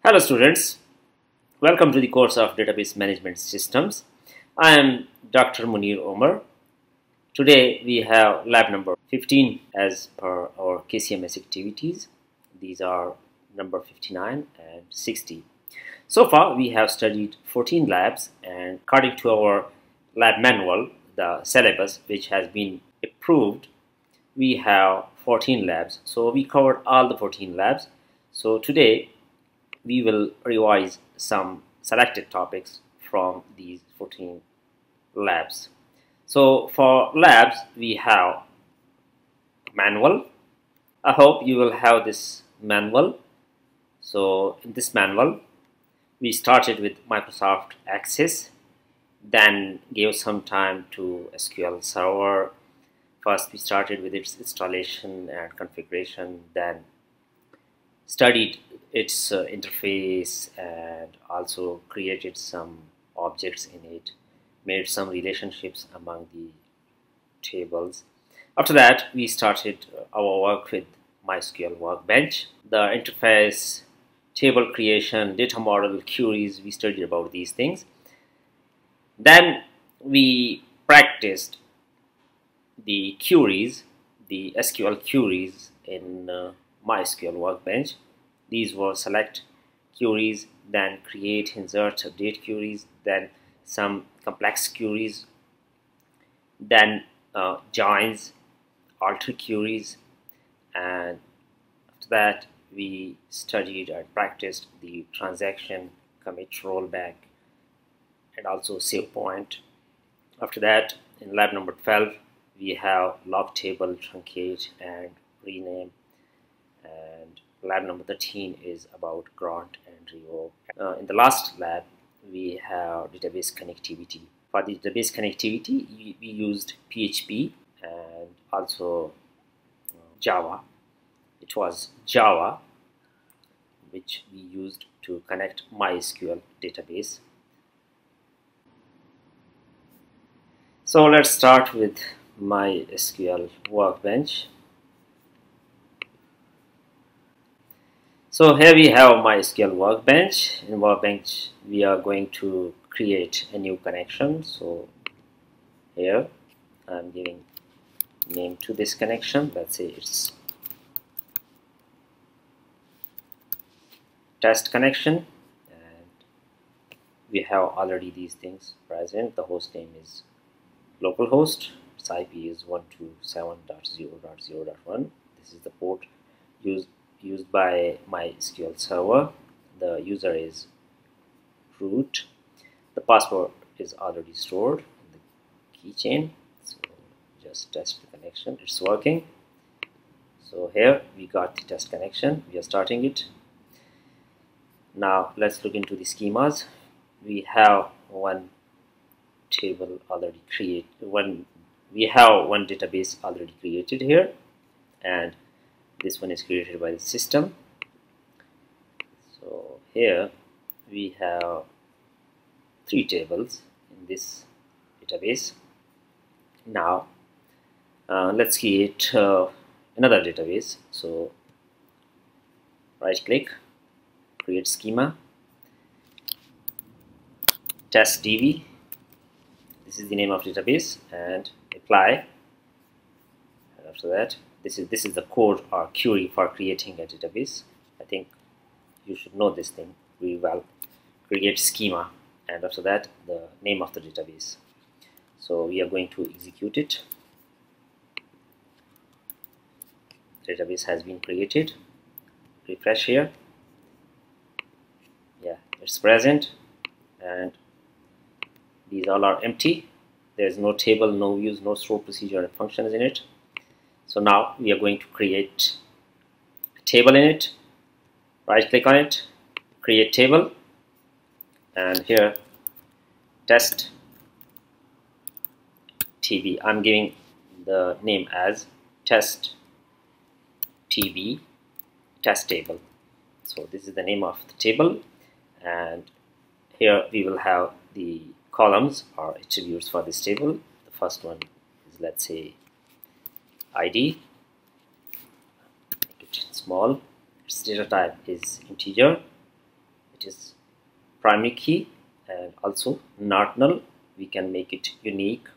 Hello students, welcome to the course of Database Management Systems. I am Dr. Munir Omar. Today we have lab number 15 as per our KCMS activities. These are number 59 and 60. So far we have studied 14 labs, and according to our lab manual, the syllabus which has been approved, we have 14 labs. So we covered all the 14 labs. So today we will revise some selected topics from these 14 labs. So for labs, we have manual. I hope you will have this manual. So in this manual, we started with Microsoft Access, then gave some time to SQL Server. First, we started with its installation and configuration, then studied its interface and also created some objects in it, made some relationships among the tables. After that, we started our work with MySQL Workbench, the interface, table creation, data model, queries. We studied about these things. Then we practiced the queries, the SQL queries in MySQL Workbench. These were select queries, then create, insert, update queries, then some complex queries, then joins, alter queries, and after that we studied and practiced the transaction, commit, rollback, and also save point. After that, in lab number 12, we have log table, truncate, and rename, and lab number 13 is about grant and revoke. In the last lab, we have database connectivity. For the database connectivity, we used PHP and also Java. It was Java which we used to connect MySQL database. So let's start with MySQL Workbench. So here we have MySQL Workbench. In Workbench, we are going to create a new connection. So here I'm giving name to this connection. Let's say it's test connection, and we have already these things present. The host name is localhost. Its IP is 127.0.0.1. This is the port used by MySQL server. The user is root. The password is already stored in the keychain. So just test the connection. It's working. So here we got the test connection. We are starting it. Now let's look into the schemas. We have one table already created. We have one database already created here, and this one is created by the system. So here we have 3 tables in this database. Now let's create another database. So right click, create schema, test DB. This is the name of database, and apply. And after that, this is the code or query for creating a database. I think you should know this thing very well. Create schema, and after that the name of the database. So we are going to execute it. Database has been created. Refresh here. Yeah, it's present, and these all are empty. There is no table, no views, no store procedure and functions in it. So now we are going to create a table in it. Right click on it, create table, and here test TB. I'm giving the name as test TB test table. So this is the name of the table, and here we will have the columns or attributes for this table. The first one is, let's say, ID. Make it small. Its data type is integer. it is primary key, and also not null. We can make it unique.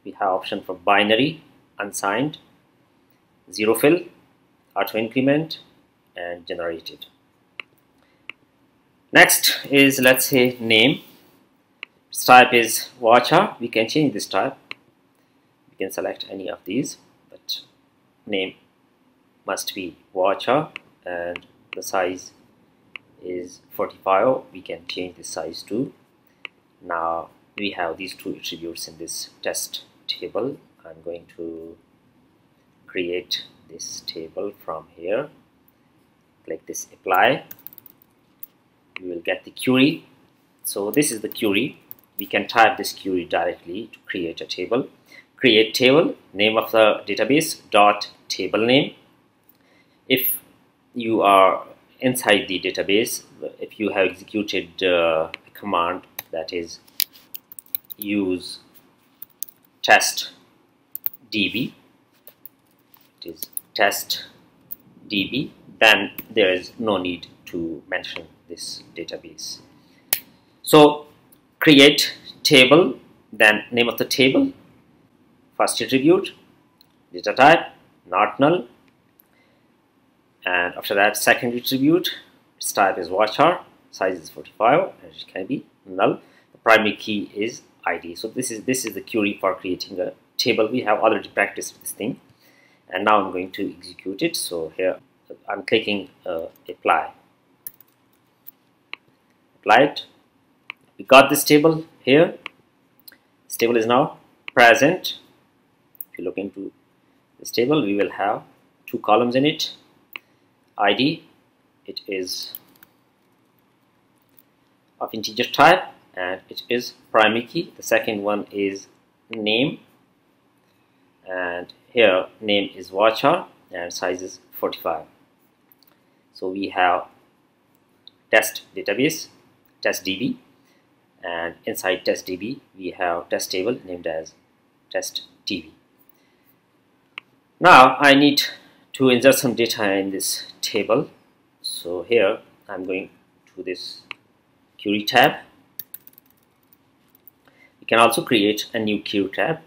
We have option for binary, unsigned, zero fill, auto increment, and generated. Next is, let's say, name. Its type is varchar. We can change this type. We can select any of these, but name must be varchar, and the size is 45. We can change the size too. Now we have these two attributes in this test table. I'm going to create this table from here. Click this apply. We will get the query. So this is the query. We can type this query directly to create a table. Create table, name of the database dot table name. If you are inside the database, if you have executed a command that is use test db, it is test db, then there is no need to mention this database. So create table, then name of the table, first attribute, data type not null, and after that second attribute, its type is varchar, size is 45, and it can be null. The primary key is id. So this is the query for creating a table. We have already practiced this thing, and now I'm going to execute it. So here I'm clicking apply. Applied. We got this table here. This table is now present. If you look into this table, we will have two columns in it. ID, it is of integer type, and it is primary key. The second one is name, and here name is varchar, and size is 45. So we have test database, test db, and inside test db we have test table named as test db. Now I need to insert some data in this table. So here I'm going to this query tab. You can also create a new query tab.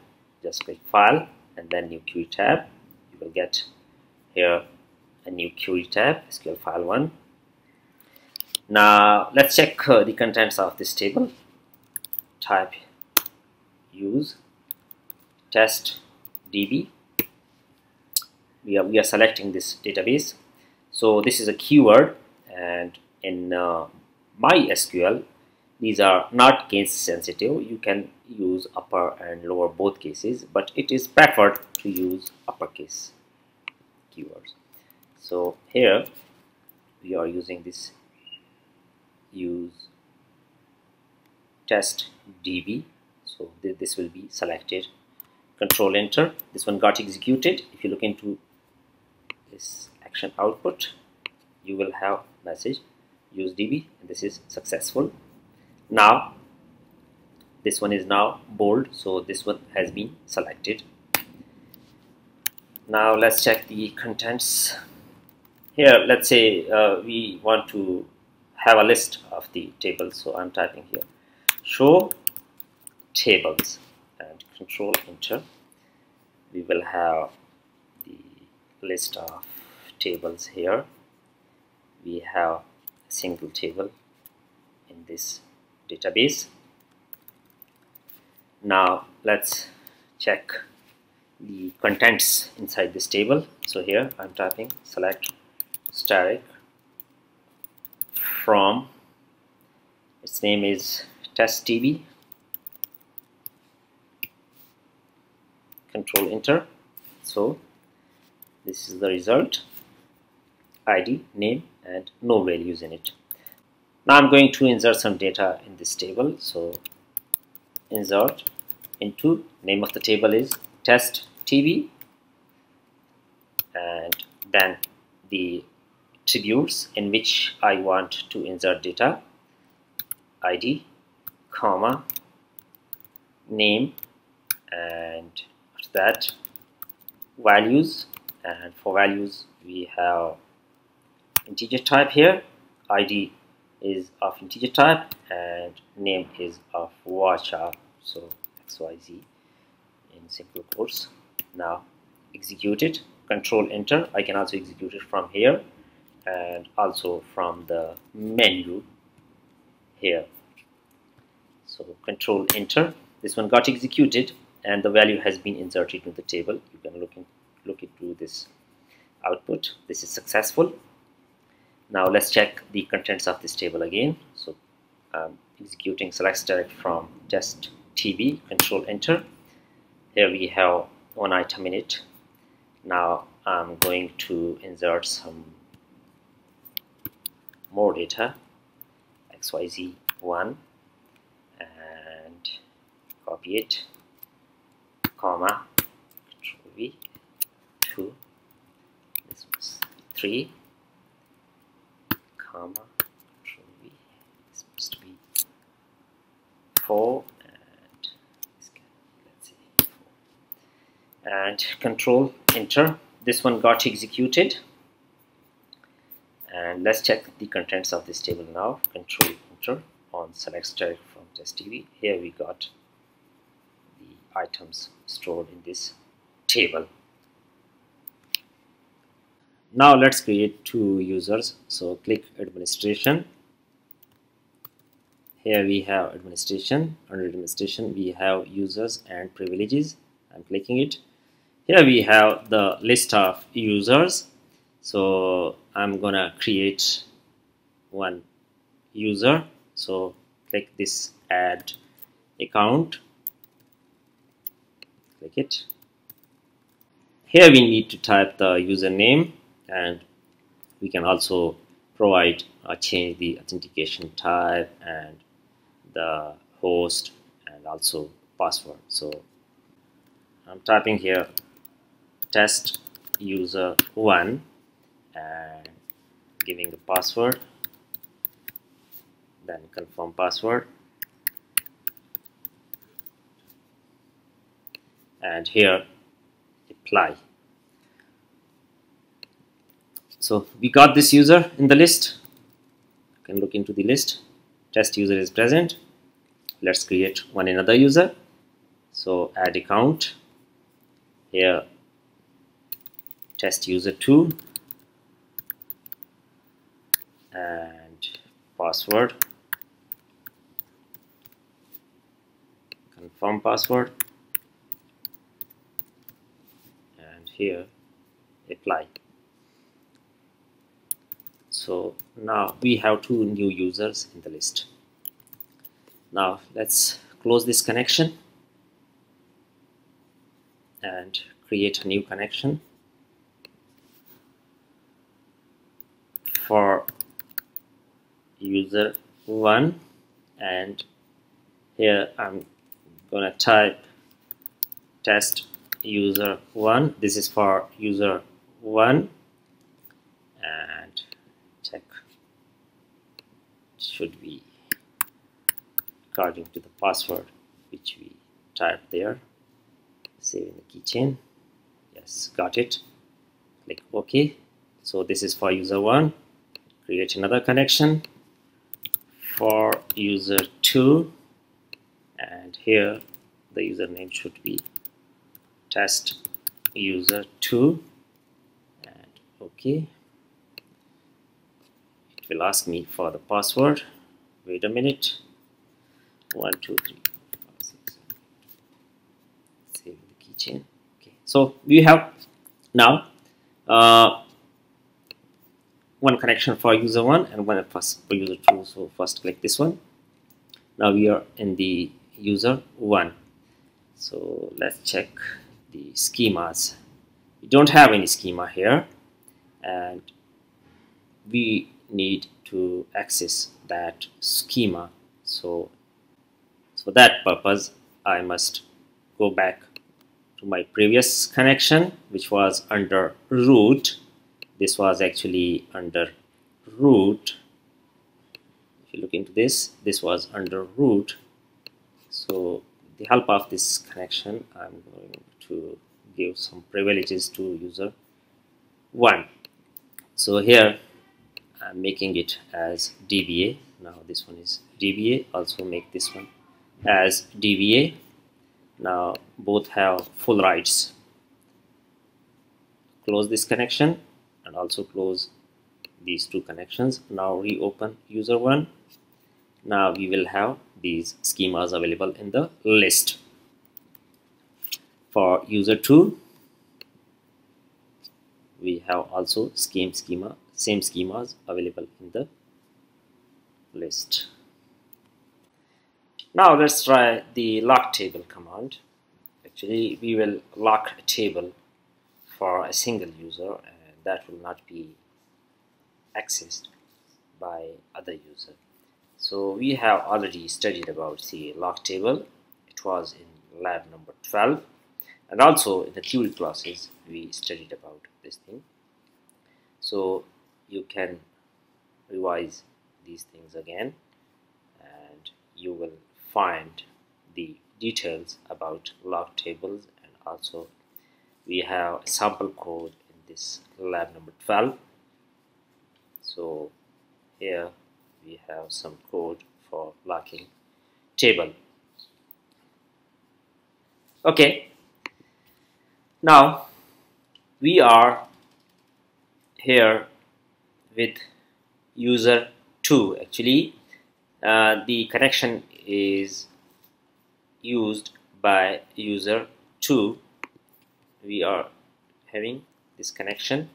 Just click file and then new query tab. You will get here a new query tab, SQL file 1. Now let's check the contents of this table. Type use test db. We are selecting this database. So this is a keyword, and in MySQL these are not case sensitive. You can use upper and lower both cases, but it is preferred to use uppercase keywords. So here we are using this use test db. So this will be selected. Control enter. This one got executed. If you look into this action output, you will have message use db, and this is successful. Now this one is now bold, so this one has been selected. Now let's check the contents. Here let's say we want to have a list of the tables, so I'm typing here show tables and control enter. We will have the list of tables here. We have a single table in this database. Now let's check the contents inside this table. So here I'm typing select static from, its name is test db, control enter. So this is the result, id, name, and no values in it. Now I'm going to insert some data in this table. So insert into, name of the table is test db, and then the attributes in which I want to insert data, id, comma, name, and after that values. And for values we have integer type here, id is of integer type and name is of varchar, so XYZ in simple quotes. Now execute it, control enter. I can also execute it from here and also from the menu here. So control enter, this one got executed and the value has been inserted into the table. You can look into this output. This is successful. Now let's check the contents of this table again. So executing select direct from test TV, control enter. Here we have one item in it. Now I'm going to insert some more data, XYZ1, and copy it, comma, control V, 2, this was 3, comma, control V, this must be 4, and let's see, 4, and control enter. This one got executed, and let's check the contents of this table now. Control enter on select direct from test TV. Here we got the items stored in this table. Now let's create two users. So click administration. Here we have administration. Under administration we have users and privileges. I'm clicking it. Here we have the list of users. So I'm gonna create one user. So click this add account, click it. Here we need to type the username, and we can also provide or change the authentication type and the host and also password. So I'm typing here test user 1 and giving the password, then confirm password, and here apply. So we got this user in the list. You can look into the list. Test user is present. Let's create one another user. So add account. Here test user 2 and password, confirm password, and here apply. So now we have two new users in the list. Now let's close this connection and create a new connection for user 1, and here I'm gonna type test user 1. This is for user 1, and check should be according to the password which we typed there. Save in the keychain. Yes, got it. Click OK. So this is for user 1. Create another connection for user 2, and here the username should be test user 2, and OK. It will ask me for the password. Wait a minute. 1 2 3 4 5 6 7. Save the keychain. Okay, so we have now one connection for user 1 and one for user 2. So first click this one. Now we are in the user 1. So let's check the schemas. We don't have any schema here, and we need to access that schema. So for that purpose I must go back to my previous connection, which was under root. This was actually under root. If you look into this, this was under root. So with the help of this connection, I'm going to give some privileges to user 1. So here I'm making it as DBA, Now this one is DBA, also make this one as DBA. Now both have full rights. Close this connection and also close these two connections. Now reopen user 1. Now we will have these schemas available in the list. For user 2, we have also same schemas available in the list. Now let's try the lock table command. Actually, we will lock a table for a single user, and that will not be accessed by other user. So we have already studied about the lock table. It was in lab number 12, and also in the theory classes we studied about this thing. So you can revise these things again, and you will find the details about lock tables, and also we have a sample code in this lab number 12. So here we have some code for locking table. Okay, now we are here with user 2. Actually, the connection is used by user 2. We are having this connection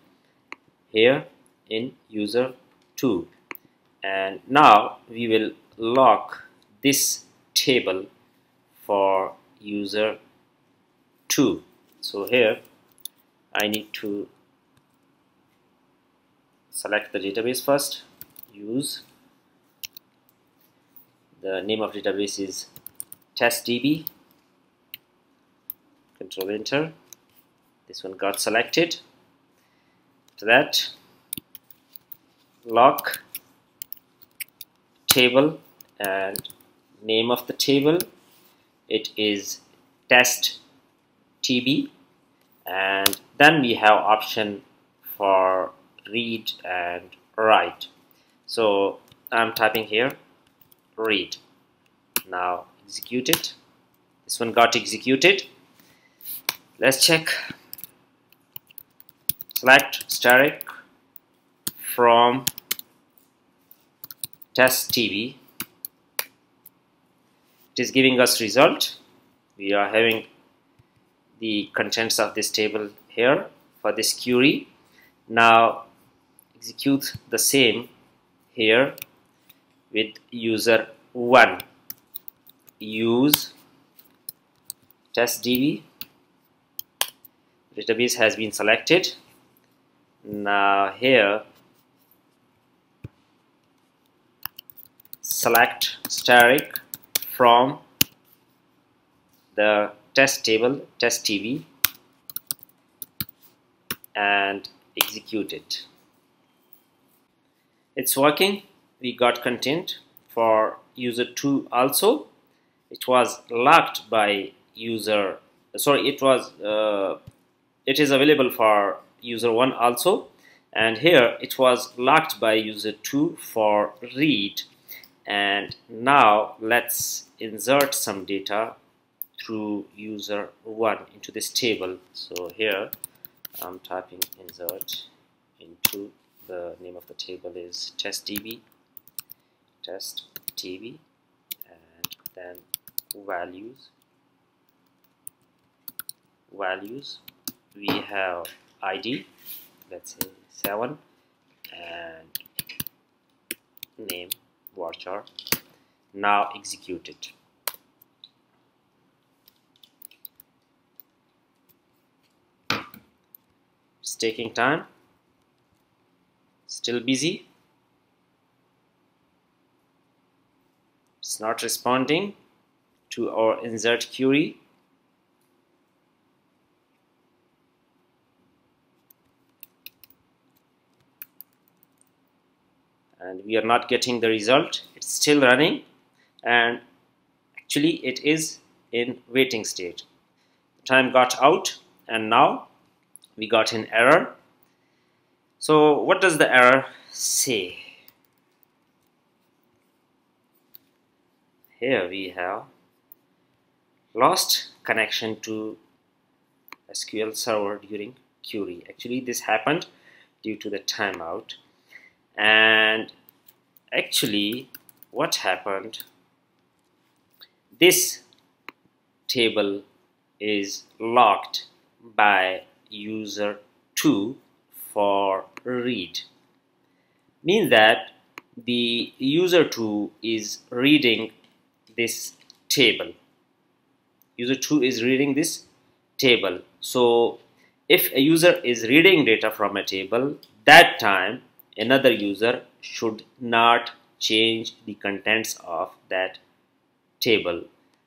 here in user 2, and now we will lock this table for user 2. So here I need to select the database first. Use the name of database is testdb. Control enter. This one got selected. After that, lock table, and name of the table, it is testdb, and then we have option for read and write. So I'm typing here read. Now execute it. This one got executed. Let's check. Select static from testdb. It is giving us result. We are having the contents of this table here for this query. Now execute the same here with user 1. Use testdb. Database has been selected. Now here select static from the test table testdb and execute it. It's working. We got content for user 2 also. It was locked by user, sorry, it is available for user 1 also, and here it was locked by user 2 for read. And now let's insert some data through user 1 into this table. So here I'm typing insert into the name of the table is testdb, and then values. We have ID, let's say 7, and name varchar. Now execute it. It's taking time, still busy. It's not responding to our insert query. And we are not getting the result. It's still running, and actually it is in waiting state. Time got out, and now we got an error. So what does the error say? here we have lost connection to SQL server during query. Actually, this happened due to the timeout. And actually, what happened, this table is locked by user 2 for read. Means that the user 2 is reading this table. User 2 is reading this table. So if a user is reading data from a table, that time another user should not change the contents of that table.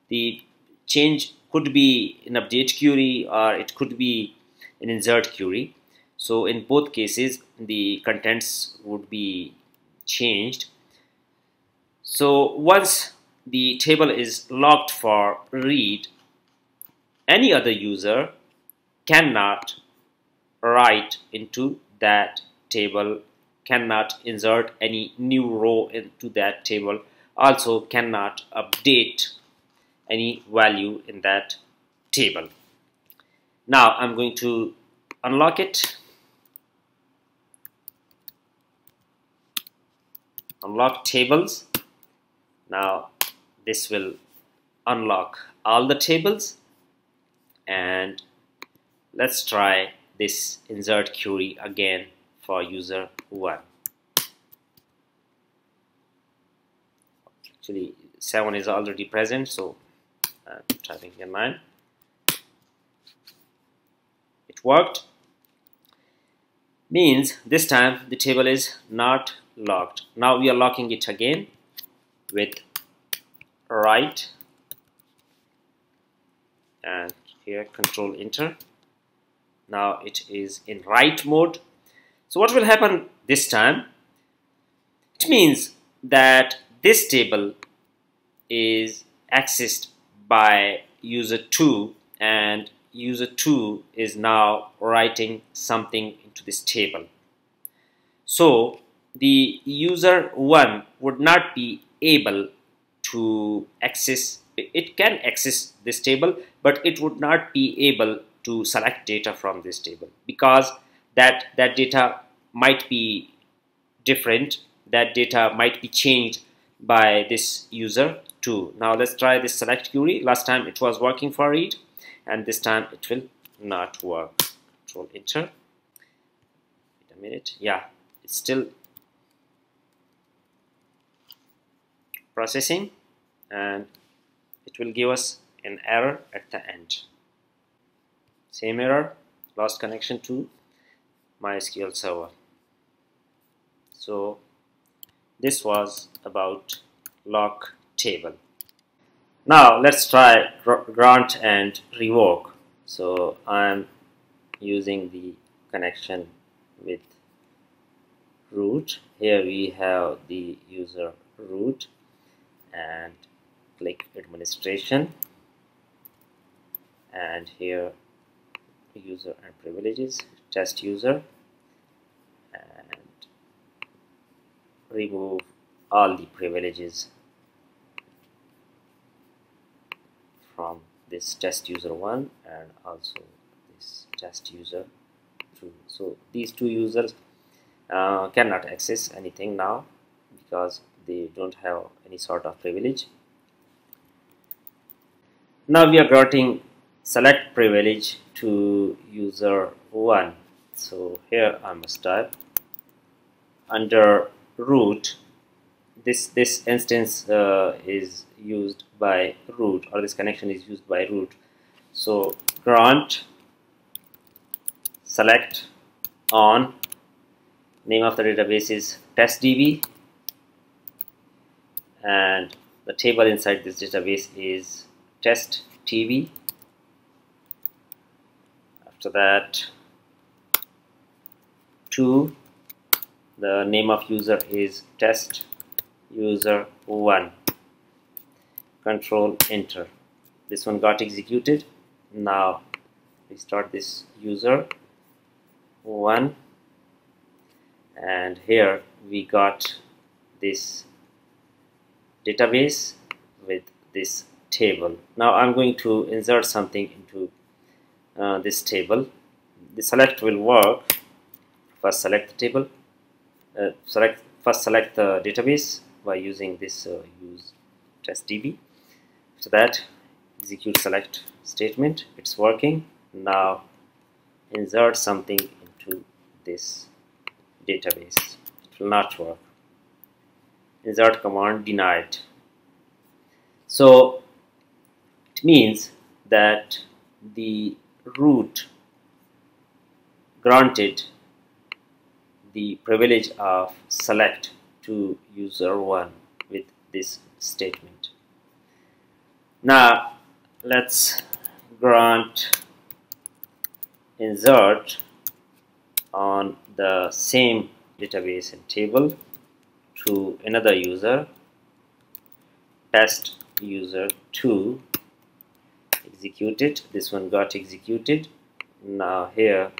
The change could be an update query or it could be an insert query. So in both cases the contents would be changed. So once the table is locked for read, any other user cannot write into that table, cannot insert any new row into that table, also cannot update any value in that table. Now I'm going to unlock it. Unlock tables. Now this will unlock all the tables, and let's try this insert query again for user 1. Actually 7 is already present, so I'm typing in 9. It worked. Means this time the table is not locked. Now we are locking it again with write, and here control enter. Now it is in write mode. So what will happen this time? It means that this table is accessed by user 2, and user 2 is now writing something into this table. So the user 1 would not be able to access, it can access this table, but it would not be able to select data from this table, because that data might be different, that data might be changed by this user 2. Now let's try this select query. Last time it was working for read, and this time it will not work. Control enter. Wait a minute. Yeah, it's still processing, and it will give us an error at the end. Same error, lost connection to MySQL server. So this was about lock table. Now let's try grant and revoke. So I'm using the connection with root. Here we have the user root, and click administration, and here user and privileges, test user, and remove all the privileges from this test user 1 and also this test user 2. So these two users cannot access anything now because they don't have any sort of privilege. Now we are granting select privilege to user 1. So here I must type under root, this instance is used by root, or this connection is used by root. So grant select on, name of the database is testdb, and the table inside this database is testtb. After that, 2, the name of user is test user 1. Control enter. This one got executed. Now we start this user 1, and here we got this database with this table. Now I'm going to insert something into this table. The select will work. First select the table, select the database by using this use test db. So that execute select statement, it's working. Now insert something into this database. It will not work. Insert command denied. So it means that the root granted the privilege of select to user 1 with this statement. Now let's grant insert on the same database and table to another user, test user 2. Execute it. This one got executed. Now here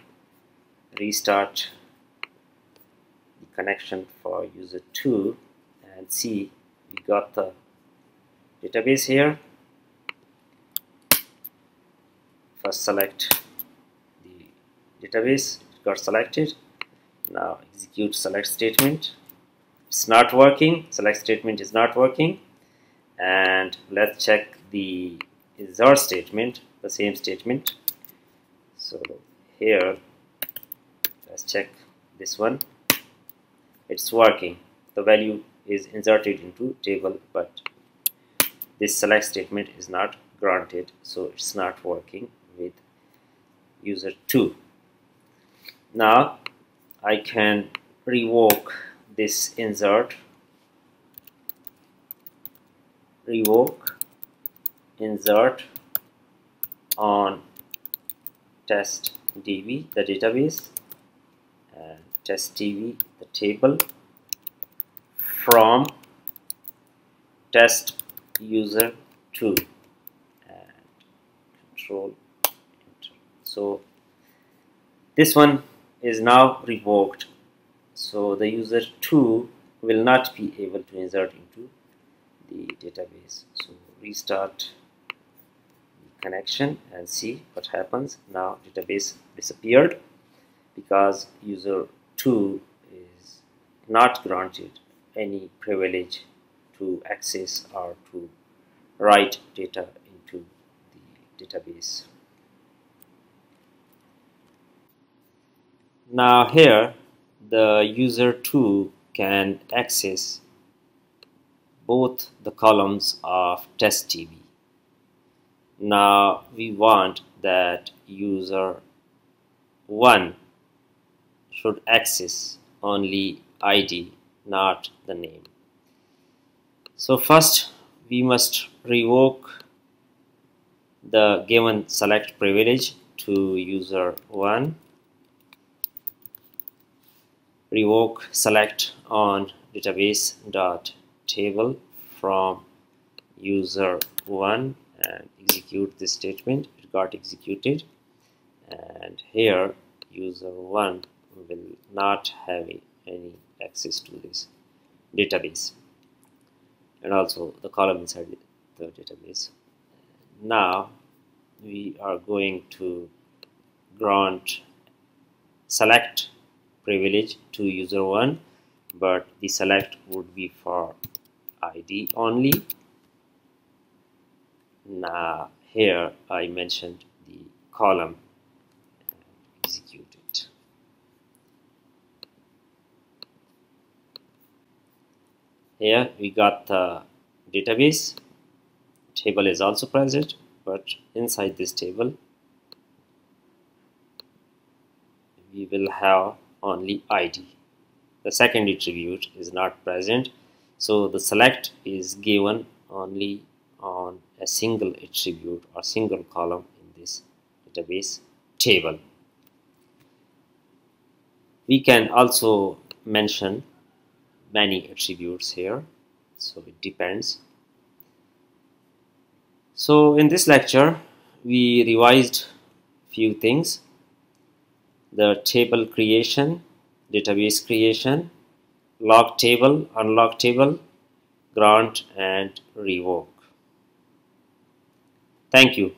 restart the connection for user 2 and see we got the database here. First select the database, it got selected. Now execute select statement. It's not working. Select statement is not working. And let's check the insert statement, the same statement. So here let's check this one. It's working. The value is inserted into table, but this select statement is not granted, so it's not working with user 2. Now I can revoke this insert. Revoke insert on test db, the database, and test db, the table, from test user 2 and control enter. So this one is now revoked, so the user 2 will not be able to insert into the database. So restart the connection and see what happens. Now database disappeared because user 2 is not granted any privilege to access or to write data into the database. Now here the user 2 can access both the columns of test.db. Now we want that user 1 should access only ID, not the name. So first we must revoke the given select privilege to user 1. Revoke select on database dot table from user 1 and execute this statement. It got executed, and here user 1 will not have any access to this database and also the column inside the database. Now we are going to grant select privilege to user 1, but the select would be for ID only. Now here I mentioned the column and execute it. Here we got the database. Table is also present, but inside this table we will have only ID. The second attribute is not present, so the select is given only on a single attribute or single column in this database table. We can also mention many attributes here, so it depends. So in this lecture we revised few things: the table creation, database creation, log table, unlock table, grant and revoke. Thank you.